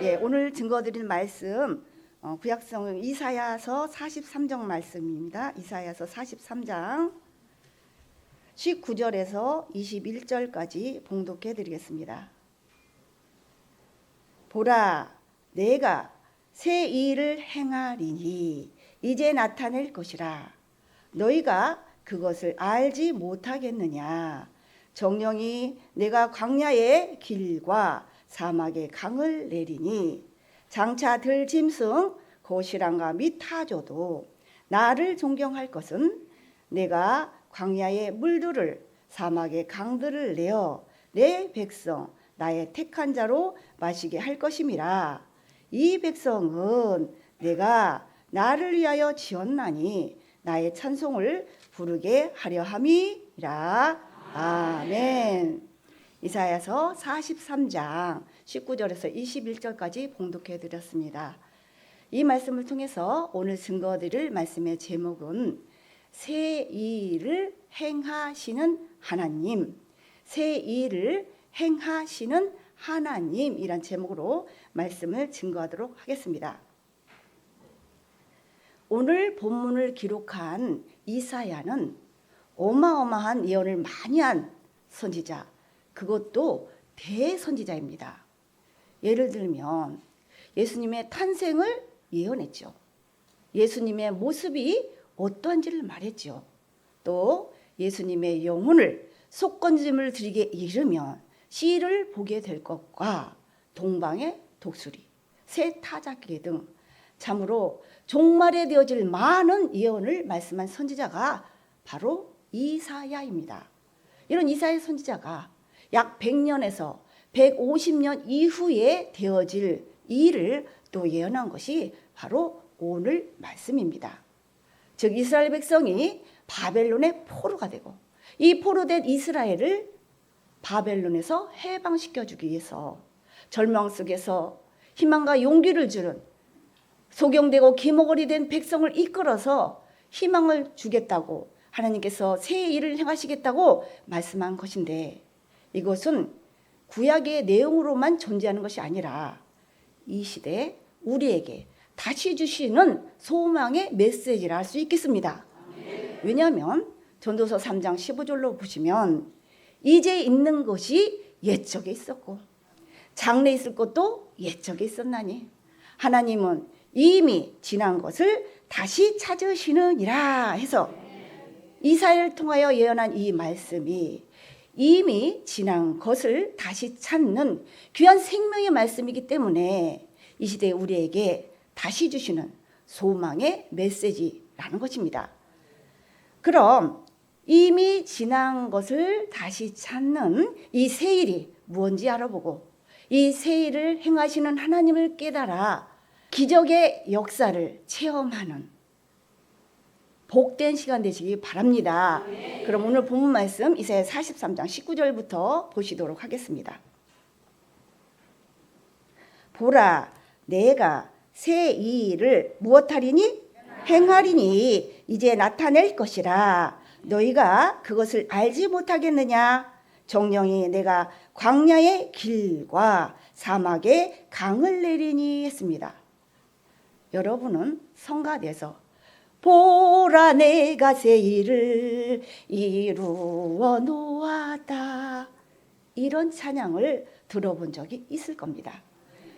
예, 오늘 증거드릴 말씀 구약성 이사야서 43장 말씀입니다. 이사야서 43장 19절에서 21절까지 봉독해 드리겠습니다. 보라, 내가 새 일을 행하리니 이제 나타낼 것이라. 너희가 그것을 알지 못하겠느냐. 정령이 내가 광야의 길과 사막의 강을 내리니 장차 들 짐승 고시랑과 및 타조도 나를 존경할 것은 내가 광야의 물들을 사막의 강들을 내어 내 백성 나의 택한 자로 마시게 할 것임이라. 이 백성은 내가 나를 위하여 지었나니 나의 찬송을 부르게 하려 함이라. 아멘. 이사야서 43장 19절에서 21절까지 봉독해 드렸습니다. 이 말씀을 통해서 오늘 증거드릴 말씀의 제목은 새 일을 행하시는 하나님, 새 일을 행하시는 하나님이란 제목으로 말씀을 증거하도록 하겠습니다. 오늘 본문을 기록한 이사야는 어마어마한 예언을 많이 한 선지자, 그것도 대선지자입니다. 예를 들면 예수님의 탄생을 예언했죠. 예수님의 모습이 어떠한지를 말했죠. 또 예수님의 영혼을 속건짐을 드리게 이르면 씨를 보게 될 것과 동방의 독수리, 새 타작기 등 참으로 종말에 되어질 많은 예언을 말씀한 선지자가 바로 이사야입니다. 이런 이사야 선지자가 약 100년에서 150년 이후에 되어질 일을 또 예언한 것이 바로 오늘 말씀입니다. 즉 이스라엘 백성이 바벨론의 포로가 되고 이 포로된 이스라엘을 바벨론에서 해방시켜주기 위해서 절망 속에서 희망과 용기를 주는 소경되고 기모거리 된 백성을 이끌어서 희망을 주겠다고 하나님께서 새 일을 행하시겠다고 말씀한 것인데, 이것은 구약의 내용으로만 존재하는 것이 아니라 이 시대에 우리에게 다시 주시는 소망의 메시지라 할 수 있겠습니다. 왜냐하면 전도서 3장 15절로 보시면 이제 있는 것이 옛적에 있었고 장래 있을 것도 옛적에 있었나니 하나님은 이미 지난 것을 다시 찾으시느니라 해서 이사야를 통하여 예언한 이 말씀이 이미 지난 것을 다시 찾는 귀한 생명의 말씀이기 때문에 이 시대에 우리에게 다시 주시는 소망의 메시지라는 것입니다. 그럼 이미 지난 것을 다시 찾는 이 새 일이 무엇인지 알아보고 이 새 일을 행하시는 하나님을 깨달아 기적의 역사를 체험하는 복된 시간 되시기 바랍니다. 그럼 오늘 본문 말씀 이사야 43장 19절부터 보시도록 하겠습니다. 보라, 내가 새 일을 무엇하리니? 행하리니 이제 나타낼 것이라. 너희가 그것을 알지 못하겠느냐? 정령이 내가 광야의 길과 사막의 강을 내리니 했습니다. 여러분은 성가대에서 보라, 내가 새 일을 이루어 놓았다, 이런 찬양을 들어본 적이 있을 겁니다.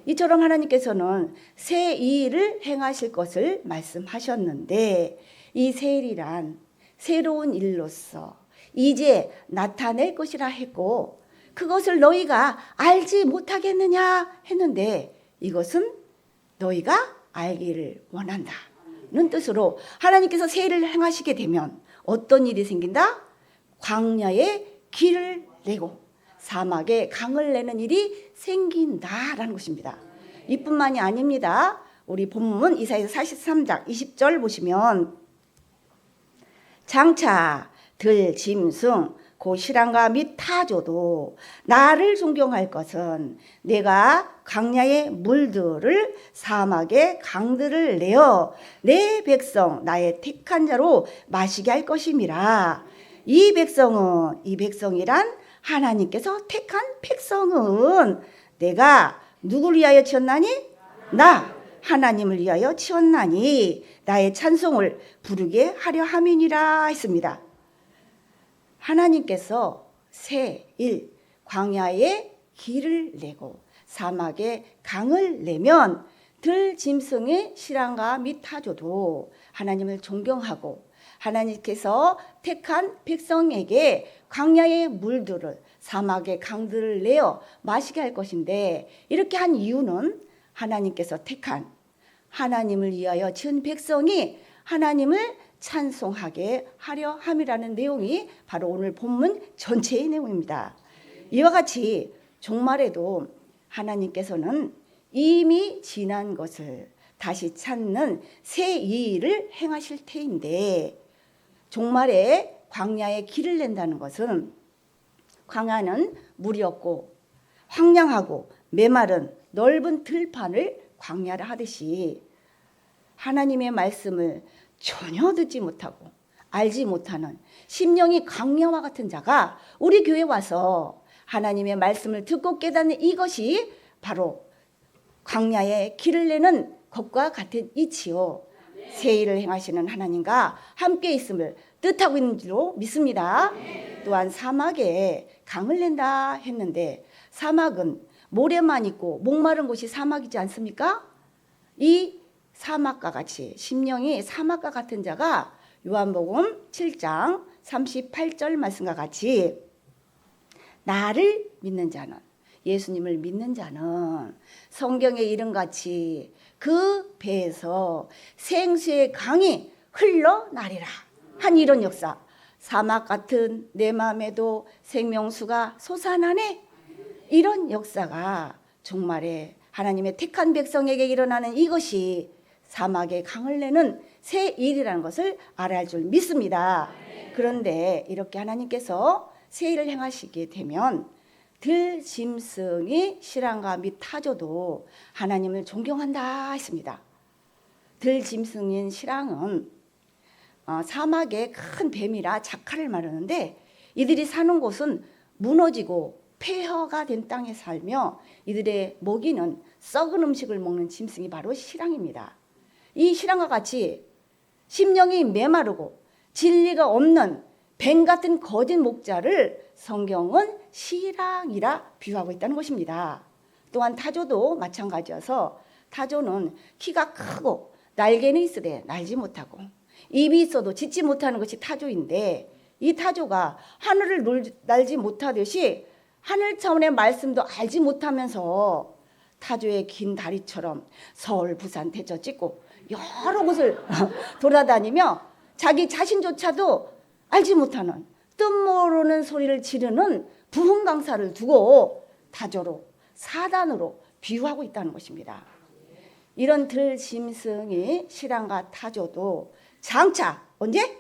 이처럼 하나님께서는 새 일을 행하실 것을 말씀하셨는데 이 새 일이란 새로운 일로서 이제 나타낼 것이라 했고 그것을 너희가 알지 못하겠느냐 했는데 이것은 너희가 알기를 원한다는 뜻으로 하나님께서 새 일을 행하시게 되면 어떤 일이 생긴다? 광야에 길을 내고 사막에 강을 내는 일이 생긴다라는 것입니다. 이뿐만이 아닙니다. 우리 본문 이사야서 43장 20절 보시면 장차 들 짐승 고시랑과 및 타조도 나를 존경할 것은 내가 광야의 물들을 사막의 강들을 내어 내 백성 나의 택한 자로 마시게 할 것임이라. 이 백성이란 하나님께서 택한 백성은 내가 누구를 위하여 지었나니? 나 하나님을 위하여 지었나니 나의 찬송을 부르게 하려 함이니라 했습니다. 하나님께서 새 광야에 길을 내고 사막에 강을 내면 들짐승의 실랑과 및 타조도 하나님을 존경하고 하나님께서 택한 백성에게 광야의 물들을 사막의 강들을 내어 마시게 할 것인데, 이렇게 한 이유는 하나님께서 택한 하나님을 위하여 지은 백성이 하나님을 찬송하게 하려 함이라는 내용이 바로 오늘 본문 전체의 내용입니다. 이와 같이 종말에도 하나님께서는 이미 지난 것을 다시 찾는 새 일을 행하실 테인데, 종말에 광야에 길을 낸다는 것은 광야는 물이 없고 황량하고 메마른 넓은 들판을 광야라 하듯이 하나님의 말씀을 전혀 듣지 못하고 알지 못하는 심령이 광야와 같은 자가 우리 교회에 와서 하나님의 말씀을 듣고 깨닫는 이것이 바로 광야에 길을 내는 것과 같은 이치요, 새 일을 행하시는 하나님과 함께 있음을 뜻하고 있는 줄로 믿습니다. 또한 사막에 강을 낸다 했는데, 사막은 모래만 있고 목마른 곳이 사막이지 않습니까? 이 사막과 같이 심령이 사막과 같은 자가 요한복음 7장 38절 말씀과 같이 나를 믿는 자는, 예수님을 믿는 자는 성경의 이름같이 그 배에서 생수의 강이 흘러나리라 한 이런 역사. 사막 같은 내 마음에도 생명수가 솟아나네, 이런 역사가 종말에 하나님의 택한 백성에게 일어나는 이것이 사막에 강을 내는 새 일이라는 것을 알아야 할 줄 믿습니다. 그런데 이렇게 하나님께서 새 일을 행하시게 되면 들짐승이 실랑과 및 타조도 하나님을 존경한다 했습니다. 들짐승인 실랑은 사막의 큰 뱀이라 자칼을 말하는데, 이들이 사는 곳은 무너지고 폐허가 된 땅에 살며 이들의 먹이는 썩은 음식을 먹는 짐승이 바로 실랑입니다. 이 실랑과 같이 심령이 메마르고 진리가 없는 뱀 같은 거짓 목자를 성경은 실랑이라 비유하고 있다는 것입니다. 또한 타조도 마찬가지여서, 타조는 키가 크고 날개는 있으되 날지 못하고 입이 있어도 짖지 못하는 것이 타조인데, 이 타조가 하늘을 날지 못하듯이 하늘 차원의 말씀도 알지 못하면서 타조의 긴 다리처럼 서울, 부산, 대저 찍고 여러 곳을 돌아다니며 자기 자신조차도 알지 못하는 뜻모르는 소리를 지르는 부흥강사를 두고 타조로, 사단으로 비유하고 있다는 것입니다. 이런 들짐승이 실랑과 타조도 장차, 언제?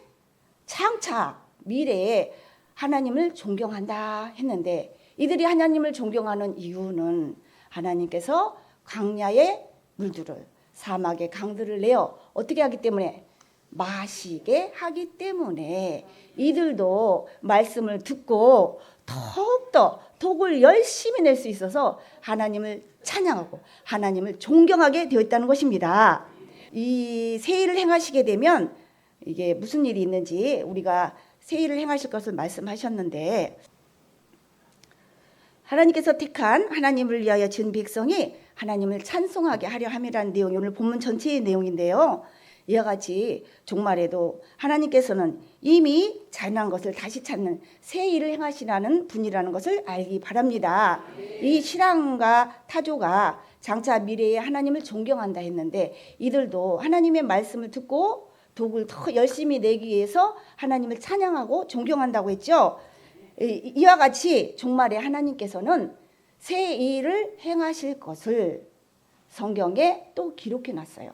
장차 미래에 하나님을 존경한다 했는데, 이들이 하나님을 존경하는 이유는 하나님께서 광야의 물들을 사막의 강들을 내어 어떻게 하기 때문에? 마시게 하기 때문에 이들도 말씀을 듣고 더욱더 독을 열심히 낼 수 있어서 하나님을 찬양하고 하나님을 존경하게 되어 있다는 것입니다. 이 새 일을 행하시게 되면 이게 무슨 일이 있는지, 우리가 새 일을 행하실 것을 말씀하셨는데, 하나님께서 택한 하나님을 위하여 지은 백성이 하나님을 찬송하게 하려 함이라는 내용이 오늘 본문 전체의 내용인데요. 이와 같이 종말에도 하나님께서는 이미 지난 것을 다시 찾는 새 일을 행하시라는 분이라는 것을 알기 바랍니다. 이 실랑과 타조가 장차 미래에 하나님을 존경한다 했는데, 이들도 하나님의 말씀을 듣고 독을 더 열심히 내기 위해서 하나님을 찬양하고 존경한다고 했죠. 이와 같이 종말에 하나님께서는 새 일을 행하실 것을 성경에 또 기록해 놨어요.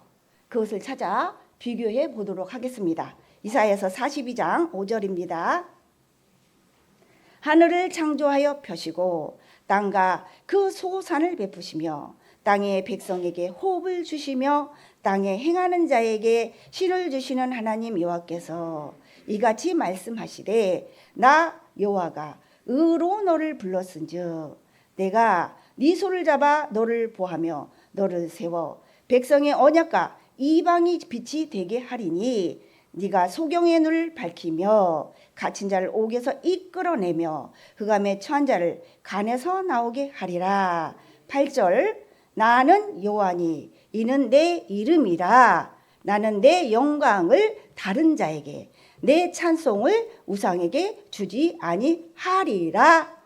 그것을 찾아 비교해 보도록 하겠습니다. 이사야서 42장 5절입니다. 하늘을 창조하여 펴시고 땅과 그 소산을 베푸시며 땅의 백성에게 호흡을 주시며 땅에 행하는 자에게 실을 주시는 하나님 여호와께서 이같이 말씀하시되, 나 여호와가 의로 너를 불렀은즉 내가 네 손을 잡아 너를 보하며 너를 세워 백성의 언약과 이방이 빛이 되게 하리니 네가 소경의 눈을 밝히며 갇힌 자를 옥에서 이끌어내며 흑암에 처한 자를 간에서 나오게 하리라. 8절 나는 여호와니 이는 내 이름이라. 나는 내 영광을 다른 자에게 내 찬송을 우상에게 주지 아니하리라.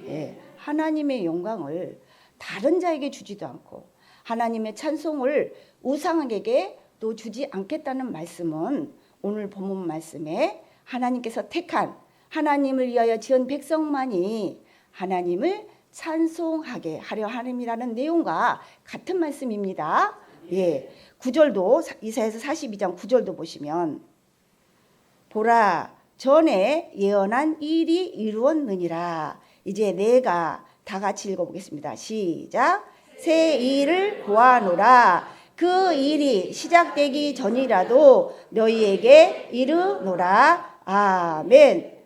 예, 하나님의 영광을 다른 자에게 주지도 않고 하나님의 찬송을 우상에게 또 주지 않겠다는 말씀은 오늘 본문 말씀에 하나님께서 택한 하나님을 위하여 지은 백성만이 하나님을 찬송하게 하려 함이라는 내용과 같은 말씀입니다. 예, 9절도 이사야서 42장 9절도 보시면 보라 전에 예언한 일이 이루었느니라. 이제 내가 다 같이 읽어보겠습니다. 시작. 새 일을 보아노라. 그 일이 시작되기 전이라도 너희에게 이르노라. 아멘.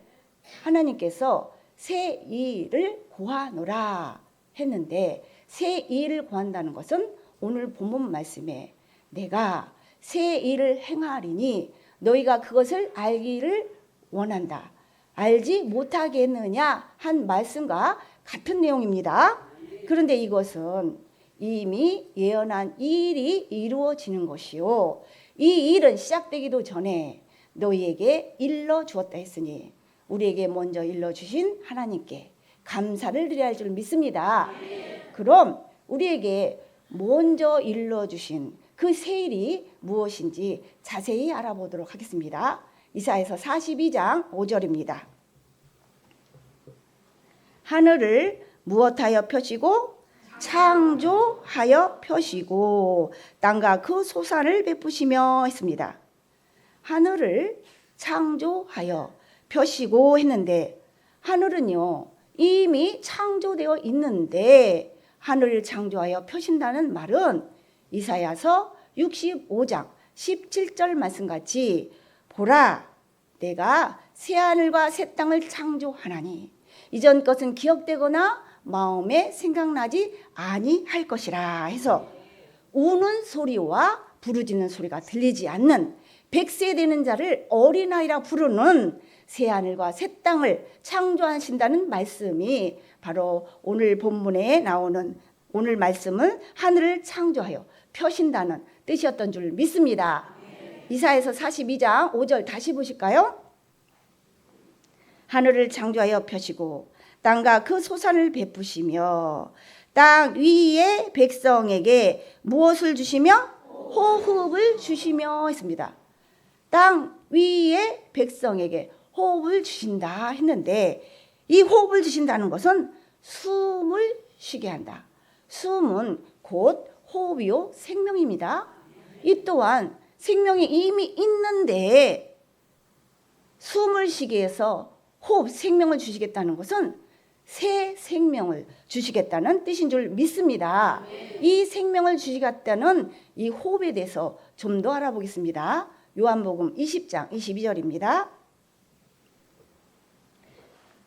하나님께서 새 일을 구하노라 했는데 새 일을 구한다는 것은 오늘 본문 말씀에 내가 새 일을 행하리니 너희가 그것을 알기를 원한다. 알지 못하겠느냐 한 말씀과 같은 내용입니다. 그런데 이것은 이미 예언한 일이 이루어지는 것이요 이 일은 시작되기도 전에 너희에게 일러 주었다 했으니 우리에게 먼저 일러 주신 하나님께 감사를 드려야 할 줄 믿습니다. 그럼 우리에게 먼저 일러 주신 그 새 일이 무엇인지 자세히 알아보도록 하겠습니다. 이사야서 42장 5절입니다. 하늘을 무엇하여 펴시고 창조하여 펴시고 땅과 그 소산을 베푸시며 했습니다. 하늘을 창조하여 펴시고 했는데 하늘은요 이미 창조되어 있는데 하늘을 창조하여 펴신다는 말은 이사야서 65장 17절 말씀같이 보라 내가 새하늘과 새 땅을 창조하나니 이전 것은 기억되거나 마음에 생각나지 아니할 것이라 해서 우는 소리와 부르짖는 소리가 들리지 않는 100세 되는 자를 어린아이라 부르는 새하늘과 새 땅을 창조하신다는 말씀이 바로 오늘 본문에 나오는 오늘 말씀은 하늘을 창조하여 펴신다는 뜻이었던 줄 믿습니다. 이사야서 42장 5절 다시 보실까요? 하늘을 창조하여 펴시고 땅과 그 소산을 베푸시며 땅 위의 백성에게 무엇을 주시며 호흡을 주시며 했습니다. 땅 위의 백성에게 호흡을 주신다 했는데 이 호흡을 주신다는 것은 숨을 쉬게 한다. 숨은 곧 호흡이요 생명입니다. 이 또한 생명이 이미 있는데 숨을 쉬게 해서 호흡 생명을 주시겠다는 것은 새 생명을 주시겠다는 뜻인 줄 믿습니다. 이 생명을 주시겠다는 이 호흡에 대해서 좀 더 알아보겠습니다. 요한복음 20장 22절입니다.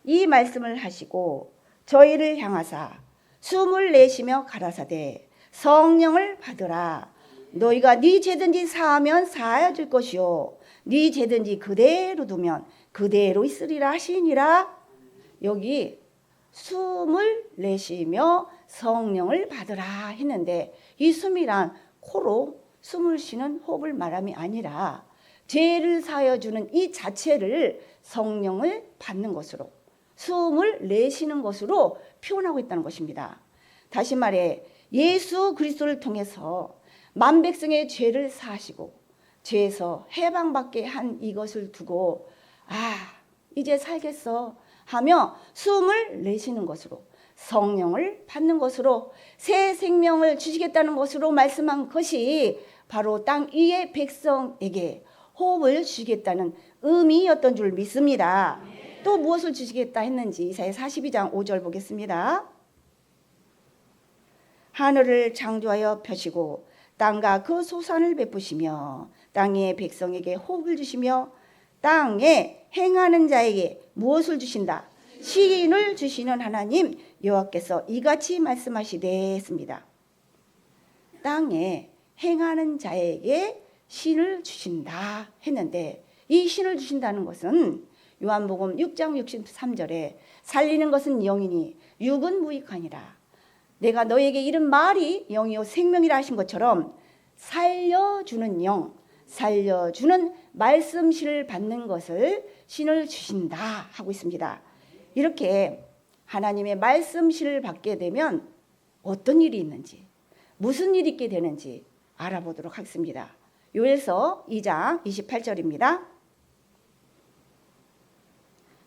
이 말씀을 하시고 저희를 향하사 숨을 내쉬며 가라사대 성령을 받으라. 너희가 네 죄든지 사하면 사하여 줄 것이요 네 죄든지 그대로 두면 그대로 있으리라 하시니라. 여기 숨을 내쉬며 성령을 받으라 했는데 이 숨이란 코로 숨을 쉬는 호흡을 말함이 아니라 죄를 사하여 주는 이 자체를 성령을 받는 것으로 숨을 내쉬는 것으로 표현하고 있다는 것입니다. 다시 말해 예수 그리스도를 통해서 만백성의 죄를 사하시고 죄에서 해방받게 한 이것을 두고 이제 살겠어 하며 숨을 내쉬는 것으로 성령을 받는 것으로 새 생명을 주시겠다는 것으로 말씀한 것이 바로 땅 위의 백성에게 호흡을 주시겠다는 의미였던 줄 믿습니다. 또 무엇을 주시겠다 했는지 이사야 42장 5절 보겠습니다. 하늘을 창조하여 펴시고 땅과 그 소산을 베푸시며 땅의 백성에게 호흡을 주시며 땅에 행하는 자에게 무엇을 주신다? 시인을 주시는 하나님 여호와께서 이같이 말씀하시되 했습니다. 땅에 행하는 자에게 신을 주신다 했는데, 이 신을 주신다는 것은 요한복음 6장 63절에 살리는 것은 영이니 육은 무익하니라. 내가 너에게 이른 말이 영이요 생명이라 하신 것처럼 살려주는 영, 살려주는 말씀신을 받는 것을 신을 주신다 하고 있습니다. 이렇게 하나님의 말씀신을 받게 되면 어떤 일이 있는지, 무슨 일이 있게 되는지 알아보도록 하겠습니다. 요엘서 2장 28절입니다.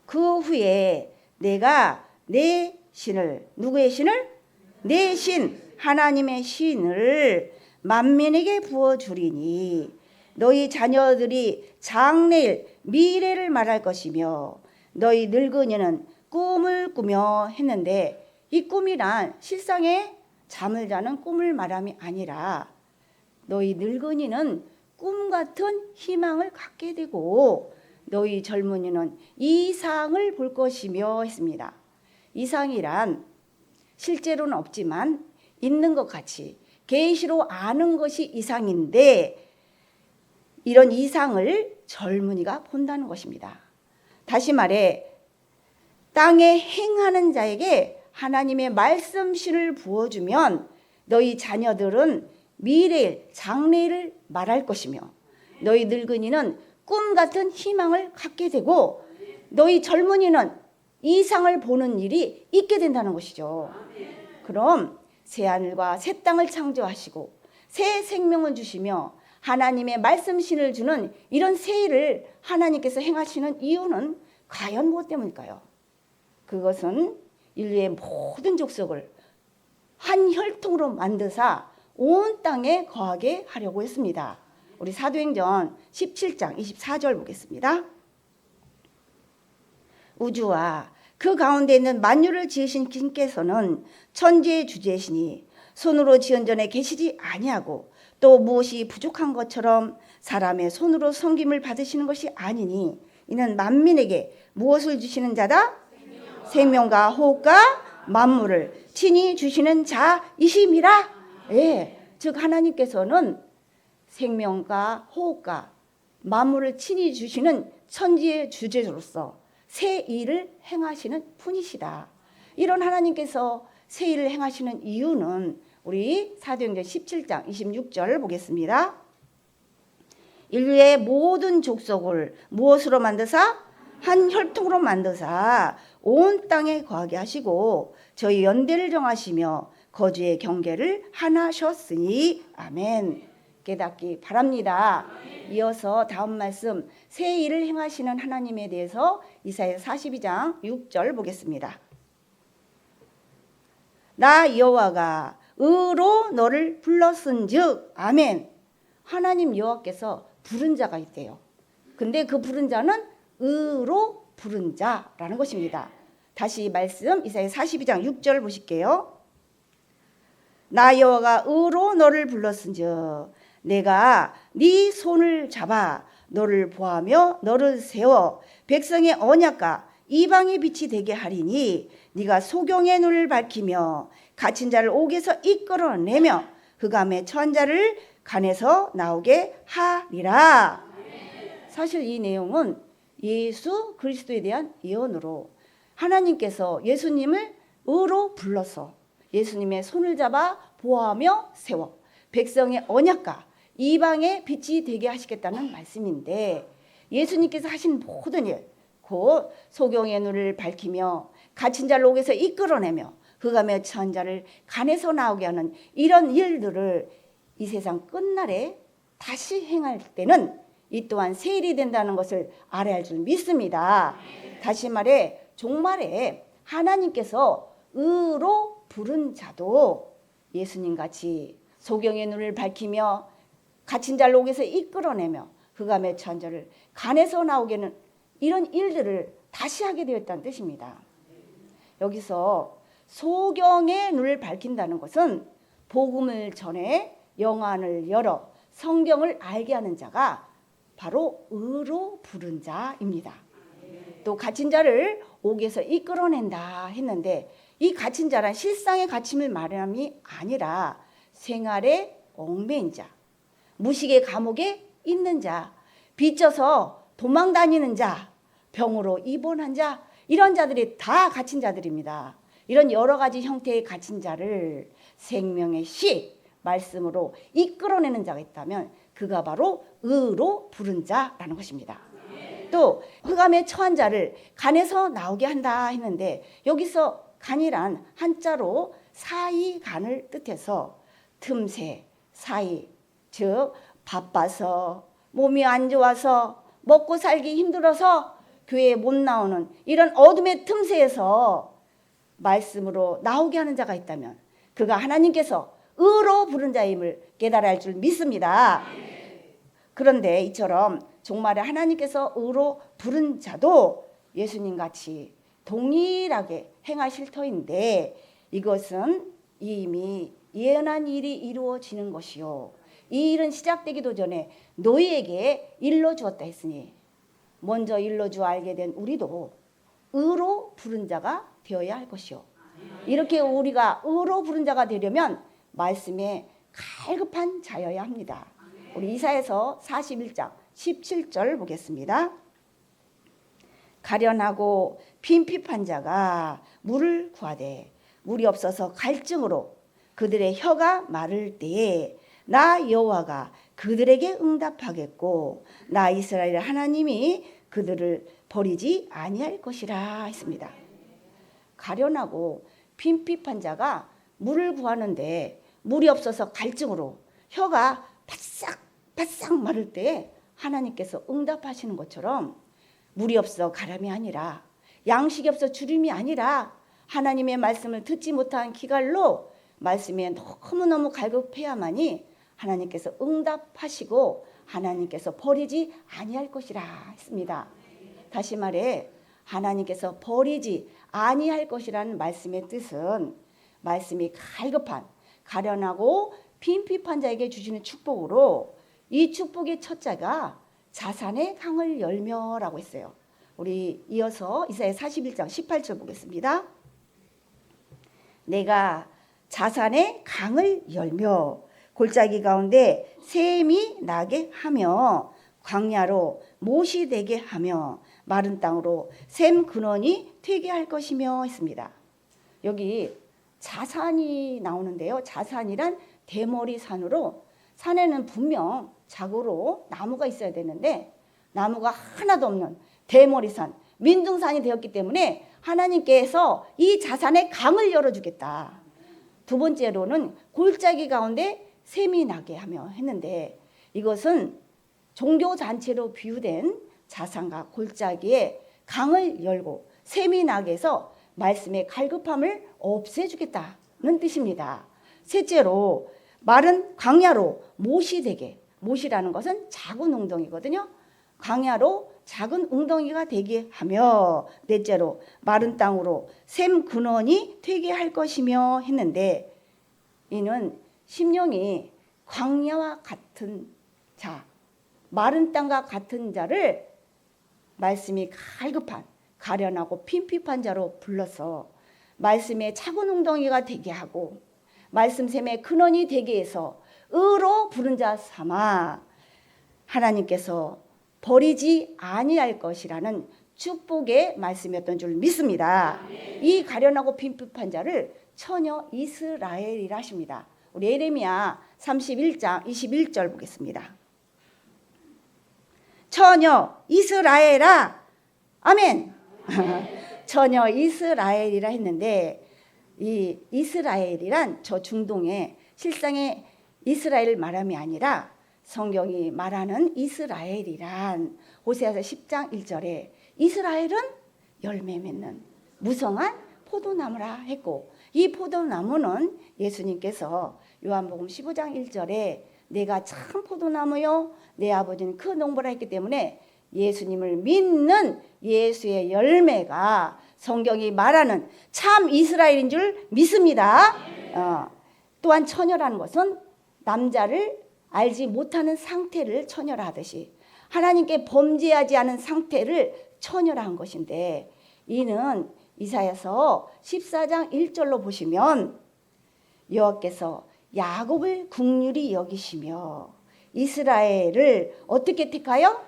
그 후에 내가 내 신을, 누구의 신을? 내 신, 하나님의 신을 만민에게 부어주리니 너희 자녀들이 장래일 미래를 말할 것이며 너희 늙은이는 꿈을 꾸며 했는데, 이 꿈이란 실상의 잠을 자는 꿈을 말함이 아니라 너희 늙은이는 꿈 같은 희망을 갖게 되고 너희 젊은이는 이상을 볼 것이며 했습니다. 이상이란 실제로는 없지만 있는 것 같이 계시로 아는 것이 이상인데, 이런 이상을 젊은이가 본다는 것입니다. 다시 말해 땅에 행하는 자에게 하나님의 말씀신을 부어주면 너희 자녀들은 미래일, 장래일을 말할 것이며 너희 늙은이는 꿈 같은 희망을 갖게 되고 너희 젊은이는 이상을 보는 일이 있게 된다는 것이죠. 그럼 새 하늘과 새 땅을 창조하시고 새 생명을 주시며 하나님의 말씀신을 주는 이런 새 일을 하나님께서 행하시는 이유는 과연 무엇 때문일까요? 그것은 인류의 모든 족속을 한 혈통으로 만드사 온 땅에 거하게 하려고 했습니다. 우리 사도행전 17장 24절 보겠습니다. 우주와 그 가운데 있는 만유를 지으신 신께서는 천지의 주제시니 손으로 지은 전에 계시지 아니하고 또 무엇이 부족한 것처럼 사람의 손으로 섬김을 받으시는 것이 아니니 이는 만민에게 무엇을 주시는 자다? 생명과 호흡과 만물을 친히 주시는 자이심이라. 예, 즉 하나님께서는 생명과 호흡과 만물을 친히 주시는 천지의 주제로서 새 일을 행하시는 분이시다. 이런 하나님께서 새 일을 행하시는 이유는 우리 사도행전 17장 26절 보겠습니다. 인류의 모든 족속을 무엇으로 만드사? 한 혈통으로 만드사 온 땅에 거하게 하시고 저희 연대를 정하시며 거주의 경계를 하나셨으니 아멘. 깨닫기 바랍니다. 이어서 다음 말씀, 새 일을 행하시는 하나님에 대해서 이사야서 42장 6절 보겠습니다. 나 여호와가 의로 너를 불렀은즉 아멘. 하나님 여호와께서 부른 자가 있대요. 근데 그 부른 자는 의로 부른 자라는 것입니다. 다시 말씀 이사야서 42장 6절 보실게요. 나 여호와가 의로 너를 불렀은즉 내가 네 손을 잡아 너를 보하며 너를 세워 백성의 언약과 이방의 빛이 되게 하리니 네가 소경의 눈을 밝히며 갇힌 자를 옥에서 이끌어내며 흑암의 처한 자를 간에서 나오게 하리라. 사실 이 내용은 예수 그리스도에 대한 예언으로 하나님께서 예수님을 의로 불러서 예수님의 손을 잡아 보호하며 세워 백성의 언약과 이방의 빛이 되게 하시겠다는 말씀인데, 예수님께서 하신 모든 일, 곧 소경의 눈을 밝히며 갇힌 자를 옥에서 이끌어내며 흑암의 처한 자를 간에서 나오게 하는 이런 일들을 이 세상 끝날에 다시 행할 때는 이 또한 새 일이 된다는 것을 알아야 할 줄 믿습니다. 다시 말해 종말에 하나님께서 의로 부른 자도 예수님같이 소경의 눈을 밝히며 갇힌 자를 옥에서 이끌어내며 흑암의 처한 자를 간에서 나오게 하는 이런 일들을 다시 하게 되었다는 뜻입니다. 여기서 소경의 눈을 밝힌다는 것은 복음을 전해 영안을 열어 성경을 알게 하는 자가 바로 의로 부른 자입니다. 또 갇힌 자를 옥에서 이끌어낸다 했는데 이 갇힌 자란 실상의 갇힘을 말함이 아니라 생활의 얽매인 자, 무식의 감옥에 있는 자, 빚져서 도망 다니는 자, 병으로 입원한 자, 이런 자들이 다 갇힌 자들입니다. 이런 여러 가지 형태의 갇힌 자를 생명의 시 말씀으로 이끌어내는 자가 있다면 그가 바로 의로 부른 자라는 것입니다. 또 흑암에 처한 자를 간에서 나오게 한다 했는데 여기서 간이란 한자로 사이간을 뜻해서 틈새, 사이, 즉 바빠서 몸이 안 좋아서 먹고 살기 힘들어서 교회에 못 나오는 이런 어둠의 틈새에서 말씀으로 나오게 하는 자가 있다면 그가 하나님께서 의로 부른 자임을 깨달아야 할 줄 믿습니다. 그런데 이처럼 정말에 하나님께서 의로 부른 자도 예수님같이 동일하게 행하실 터인데 이것은 이미 예언한 일이 이루어지는 것이요 이 일은 시작되기도 전에 너희에게 일러주었다 했으니 먼저 일러주어 알게 된 우리도 의로 부른 자가 되어야 할 것이요 이렇게 우리가 의로 부른 자가 되려면 말씀에 갈급한 자여야 합니다. 우리 이사야서 41장 17절 보겠습니다. 가련하고 빈핍한 자가 물을 구하되 물이 없어서 갈증으로 그들의 혀가 마를 때에 나 여호와가 그들에게 응답하겠고 나 이스라엘 하나님이 그들을 버리지 아니할 것이라 했습니다. 가련하고 빈핍한 자가 물을 구하는데 물이 없어서 갈증으로 혀가 바싹바싹 마를 때 하나님께서 응답하시는 것처럼 물이 없어 가람이 아니라 양식이 없어 주림이 아니라 하나님의 말씀을 듣지 못한 기갈로 말씀에 너무너무 갈급해야만이 하나님께서 응답하시고 하나님께서 버리지 아니할 것이라 했습니다. 다시 말해 하나님께서 버리지 아니할 것이라는 말씀의 뜻은 말씀이 갈급한 가련하고 빈핍한 자에게 주시는 축복으로 이 축복의 첫째가 자산의 강을 열며라고 했어요. 우리 이어서 이사야 41장 18절 보겠습니다. 내가 자산의 강을 열며 골짜기 가운데 샘이 나게 하며 광야로 못이 되게 하며 마른 땅으로 샘 근원이 되게 할 것이며 했습니다. 여기 자산이 나오는데요. 자산이란 대머리 산으로 산에는 분명 자고로 나무가 있어야 되는데 나무가 하나도 없는 대머리산 민둥산이 되었기 때문에 하나님께서 이 자산의 강을 열어주겠다. 두 번째로는 골짜기 가운데 샘이 나게 하며 했는데 이것은 종교잔치로 비유된 자산과 골짜기에 강을 열고 샘이 나게 해서 말씀의 갈급함을 없애주겠다는 뜻입니다. 셋째로 마른 광야로 못이 되게, 못이라는 것은 작은 웅덩이거든요. 광야로 작은 웅덩이가 되게 하며 넷째로 마른 땅으로 샘 근원이 되게 할 것이며 했는데 이는 심령이 광야와 같은 자, 마른 땅과 같은 자를 말씀이 갈급한 가련하고 빈핍한 자로 불러서 말씀의 작은 웅덩이가 되게 하고 말씀 샘의 근원이 되게 해서 의로 부른 자 삼아 하나님께서 버리지 아니할 것이라는 축복의 말씀이었던 줄 믿습니다. 이 가련하고 빈핍한 자를 처녀 이스라엘이라 하십니다. 우리 예레미야 31장 21절 보겠습니다. 처녀 이스라엘아 아멘. 처녀 이스라엘이라 했는데 이 이스라엘이란 저 중동의 실상의 이스라엘 말함이 아니라 성경이 말하는 이스라엘이란 호세아서 10장 1절에 이스라엘은 열매 맺는 무성한 포도나무라 했고 이 포도나무는 예수님께서 요한복음 15장 1절에 내가 참 포도나무요 내 아버지는 그 농부라 했기 때문에 예수님을 믿는 예수의 열매가 성경이 말하는 참 이스라엘인 줄 믿습니다. 또한 처녀라는 것은 남자를 알지 못하는 상태를 처녀라 하듯이 하나님께 범죄하지 않은 상태를 처녀라 한 것인데 이는 이사야서 14장 1절로 보시면 여호와께서 야곱을 긍휼히 여기시며 이스라엘을 어떻게 택하여?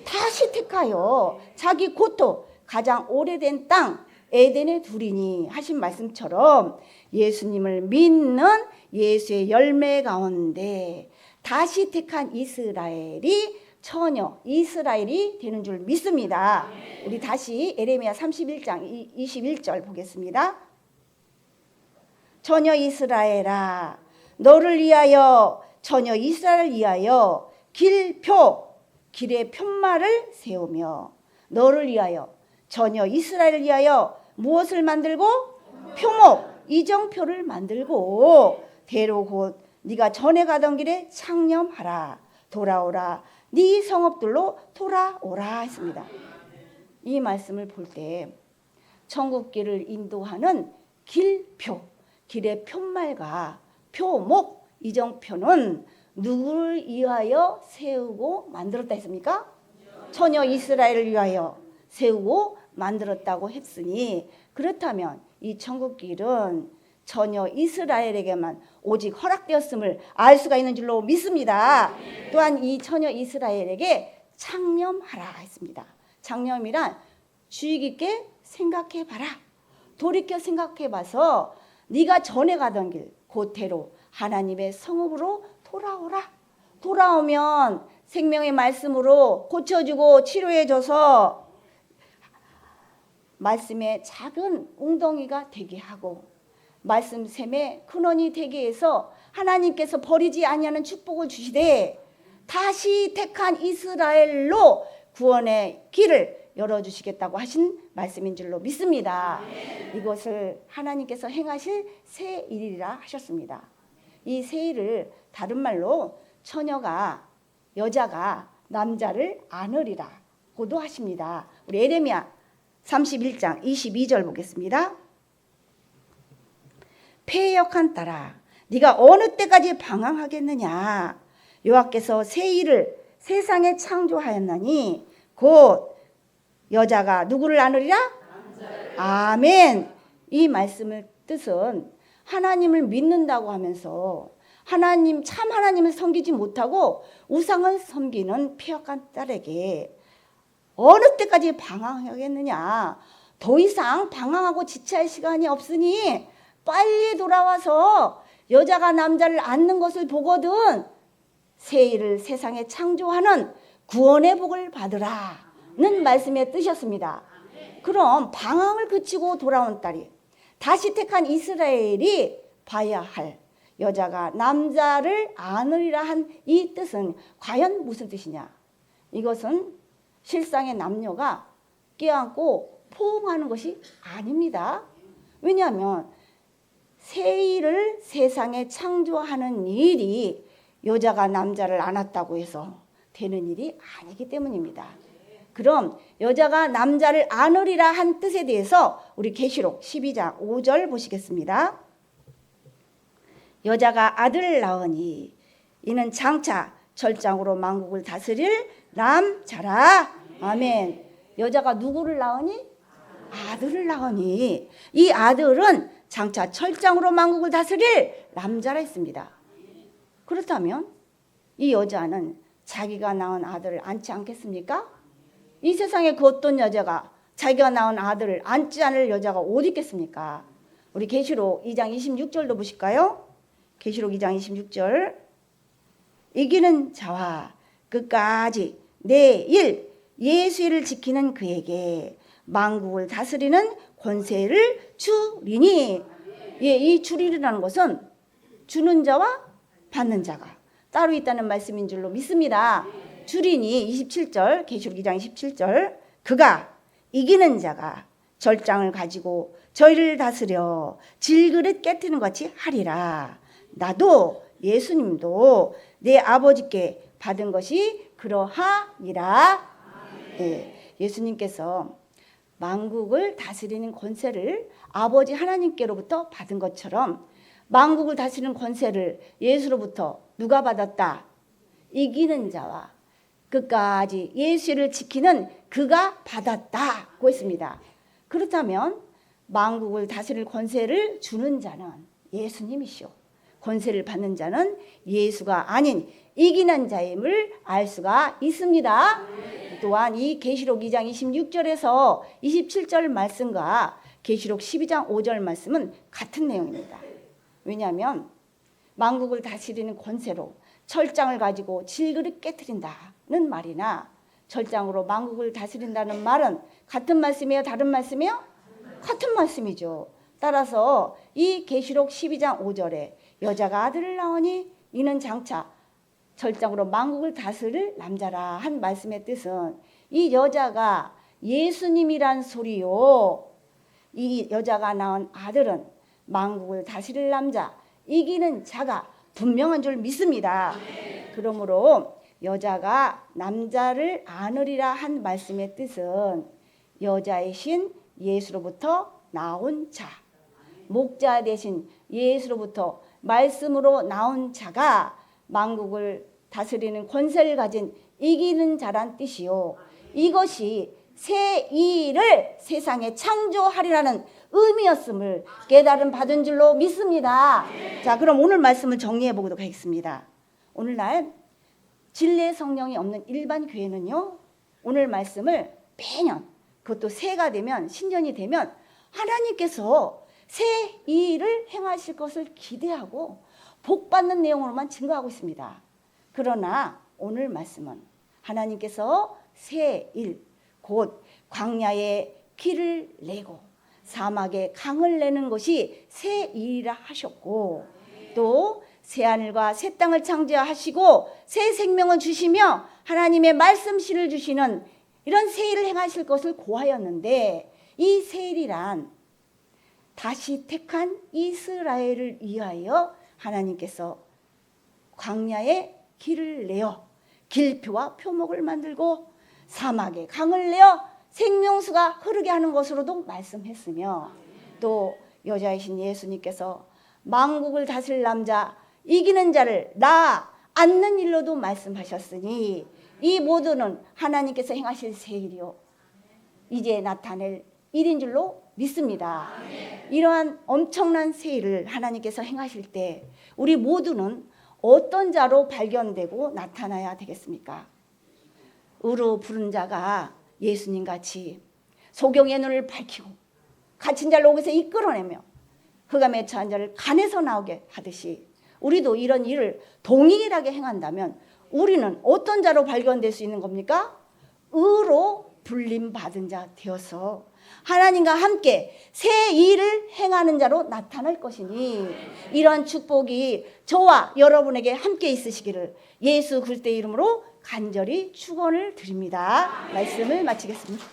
다시 택하여 자기 고토 가장 오래된 땅 에덴에 두리니 하신 말씀처럼 예수님을 믿는 예수의 열매 가운데 다시 택한 이스라엘이 처녀 이스라엘이 되는 줄 믿습니다. 우리 다시 에레미야 31장 21절 보겠습니다. 처녀 이스라엘아 너를 위하여 처녀 이스라엘을 위하여 길의 편말을 세우며 너를 위하여 처녀 이스라엘을 위하여 무엇을 만들고? 표목 이정표를 만들고 대로 곧 네가 전에 가던 길에 창념하라 돌아오라 네 성읍들로 돌아오라 했습니다. 이 말씀을 볼 때 천국길을 인도하는 길표 길의 편말과 표목 이정표는 누구를 위하여 세우고 만들었다 했습니까? 처녀 이스라엘을 위하여 세우고 만들었다고 했으니 그렇다면 이 천국길은 처녀 이스라엘에게만 오직 허락되었음을 알 수가 있는 줄로 믿습니다. 또한 이 처녀 이스라엘에게 창념하라 했습니다. 창념이란 주의 깊게 생각해봐라. 돌이켜 생각해봐서 네가 전에 가던 길 곧대로 하나님의 성읍으로 돌아오라. 돌아오면 생명의 말씀으로 고쳐주고 치료해줘서 말씀의 작은 웅덩이가 되게 하고 말씀 샘의 근원이 되게 해서 하나님께서 버리지 아니하는 축복을 주시되 다시 택한 이스라엘로 구원의 길을 열어주시겠다고 하신 말씀인 줄로 믿습니다. 이것을 하나님께서 행하실 새 일이라 하셨습니다. 이 새 일을 다른 말로 처녀가 여자가 남자를 안으리라고도 하십니다. 우리 에레미야 31장 22절 보겠습니다. 패역한 딸아 네가 어느 때까지 방황하겠느냐 여호와께서 새 일을 세상에 창조하였나니 곧 여자가 누구를 안으리라? 아멘. 이 말씀의 뜻은 하나님을 믿는다고 하면서 참 하나님을 섬기지 못하고 우상을 섬기는 패역한 딸에게 어느 때까지 방황하겠느냐 더 이상 방황하고 지체할 시간이 없으니 빨리 돌아와서 여자가 남자를 안는 것을 보거든 새 일을 세상에 창조하는 구원의 복을 받으라는 말씀의 뜻이었습니다. 그럼 방황을 그치고 돌아온 딸이 다시 택한 이스라엘이 봐야 할 여자가 남자를 안으리라 한 이 뜻은 과연 무슨 뜻이냐? 이것은 실상의 남녀가 껴안고 포옹하는 것이 아닙니다. 왜냐하면 새 일을 세상에 창조하는 일이 여자가 남자를 안았다고 해서 되는 일이 아니기 때문입니다. 그럼 여자가 남자를 안으리라 한 뜻에 대해서 우리 계시록 12장 5절 보시겠습니다. 여자가 아들을 낳으니 이는 장차 절장으로 만국을 다스릴 남자라. 아멘. 여자가 누구를 낳으니? 아들을 낳으니 이 아들은 장차 철장으로 만국을 다스릴 남자라 했습니다. 그렇다면 이 여자는 자기가 낳은 아들을 안지 않겠습니까? 이 세상에 그 어떤 여자가 자기가 낳은 아들을 안지 않을 여자가 어디 있겠습니까? 우리 계시록 2장 26절도 보실까요? 계시록 2장 26절 이기는 자와 끝까지 내 일 예수를 지키는 그에게 만국을 다스리는 권세를 주리니 이 주리라는 것은 주는 자와 받는 자가 따로 있다는 말씀인 줄로 믿습니다. 주리니 27절 계시록 2장 27절 그가 이기는 자가 절장을 가지고 저희를 다스려 질그릇 깨트리는 것 같이 하리라. 나도 예수님도 내 아버지께 받은 것이 그러하니라. 예수님께서 만국을 다스리는 권세를 아버지 하나님께로부터 받은 것처럼 만국을 다스리는 권세를 예수로부터 누가 받았다? 이기는 자와 끝까지 예수를 지키는 그가 받았다고 했습니다. 그렇다면 만국을 다스릴 권세를 주는 자는 예수님이시오. 권세를 받는 자는 예수가 아닌 이기는 자임을 알 수가 있습니다. 또한 이 계시록 2장 26절에서 27절 말씀과 계시록 12장 5절 말씀은 같은 내용입니다. 왜냐하면 만국을 다스리는 권세로 철장을 가지고 질그릇 깨트린다는 말이나 철장으로 만국을 다스린다는 말은 같은 말씀이에요? 다른 말씀이에요? 같은 말씀이죠. 따라서 이 계시록 12장 5절에 여자가 아들을 낳으니 이는 장차 철장으로 만국을 다스릴 남자라 한 말씀의 뜻은 이 여자가 예수님이란 소리요. 이 여자가 낳은 아들은 만국을 다스릴 남자, 이기는 자가 분명한 줄 믿습니다. 그러므로 여자가 남자를 안으리라 한 말씀의 뜻은 여자이신 예수로부터 나온 자, 목자 대신 예수로부터 말씀으로 나온 자가 만국을 다스리는 권세를 가진 이기는 자란 뜻이요. 이것이 새 일을 세상에 창조하리라는 의미였음을 깨달음 받은 줄로 믿습니다. 자, 그럼 오늘 말씀을 정리해 보도록 하겠습니다. 오늘날 진례 성령이 없는 일반 교회는요, 오늘 말씀을 매년, 그것도 새해가 되면, 신년이 되면 하나님께서 새 일을 행하실 것을 기대하고 복받는 내용으로만 증거하고 있습니다. 그러나 오늘 말씀은 하나님께서 새 일, 곧 광야에 길을 내고 사막에 강을 내는 것이 새 일이라 하셨고, 또 새하늘과 새 땅을 창조하시고 새 생명을 주시며 하나님의 말씀실을 주시는 이런 새 일을 행하실 것을 고하였는데, 이 새 일이란 다시 택한 이스라엘을 위하여 하나님께서 광야에 길을 내어 길표와 표목을 만들고 사막에 강을 내어 생명수가 흐르게 하는 것으로도 말씀했으며, 또 여자이신 예수님께서 만국을 다스릴 남자, 이기는 자를 낳아 앉는 일로도 말씀하셨으니 이 모두는 하나님께서 행하실 새 일이요 이제 나타낼 일인 줄로 믿습니다. 이러한 엄청난 새 일을 하나님께서 행하실 때 우리 모두는 어떤 자로 발견되고 나타나야 되겠습니까? 의로 부른 자가 예수님같이 소경의 눈을 밝히고 갇힌 자를 옥에서 이끌어내며 그가 매처한 자를 간에서 나오게 하듯이 우리도 이런 일을 동일하게 행한다면 우리는 어떤 자로 발견될 수 있는 겁니까? 의로 불림받은 자 되어서 하나님과 함께 새 일을 행하는 자로 나타날 것이니, 이러한 축복이 저와 여러분에게 함께 있으시기를 예수 그리스도의 이름으로 간절히 축원을 드립니다. 말씀을 마치겠습니다.